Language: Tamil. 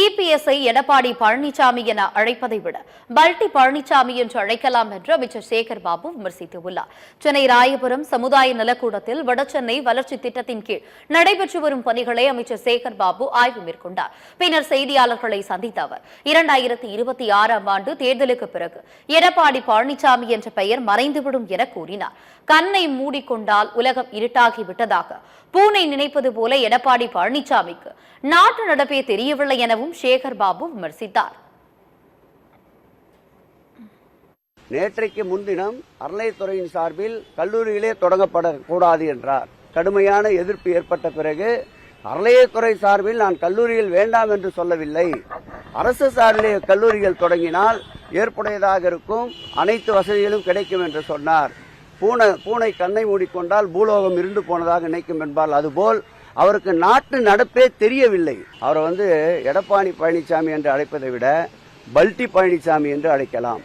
இபிஎஸ்ஐ எடப்பாடி பழனிசாமி என அழைப்பதை விட பல்டி பழனிசாமி என்று அழைக்கலாம் என்று அமைச்சர் சேகர் பாபு விமர்சித்துள்ளார். சென்னை ராயபுரம் சமுதாய நலக்கூடத்தில் வடசென்னை வளர்ச்சி திட்டத்தின் கீழ் நடைபெற்று வரும் பணிகளை அமைச்சர் சேகர் பாபு ஆய்வு மேற்கொண்டார். பின்னர் செய்தியாளர்களை சந்தித்த அவர் 2026ஆம் ஆண்டு தேர்தலுக்கு பிறகு எடப்பாடி பழனிசாமி என்ற பெயர் மறைந்துவிடும் என கூறினார். கண்ணை மூடிக்கொண்டால் உலகம் இருட்டாகிவிட்டதாக பூனை நினைப்பது போல எடப்பாடி பழனிசாமிக்கு நாட்டு நடப்பே தெரியவில்லை எனவும் சேகர் பாபு விமர்சித்தார். நேற்றைக்கு முன்தினம் அறநிலையத்துறையின் சார்பில் கல்லூரிகளே தொடங்கப்படக்கூடாது என்றார். கடுமையான எதிர்ப்பு ஏற்பட்ட பிறகு அறநிலையத்துறை சார்பில் நான் கல்லூரிகள் வேண்டாம் என்று சொல்லவில்லை, அரசு சார்பிலே கல்லூரிகள் தொடங்கினால் ஏற்புடையதாக இருக்கும், அனைத்து வசதிகளும் கிடைக்கும் என்று சொன்னார். பூனை கண்ணை மூடிக்கொண்டால் பூலோகம் இருண்டு போனதாக நினைக்கும் என்பால் அதுபோல் அவருக்கு நாட்டு நடப்பே தெரியவில்லை. அவரை எடப்பாடி பழனிசாமி என்று அழைப்பதை விட பல்டி பழனிசாமி என்று அழைக்கலாம்.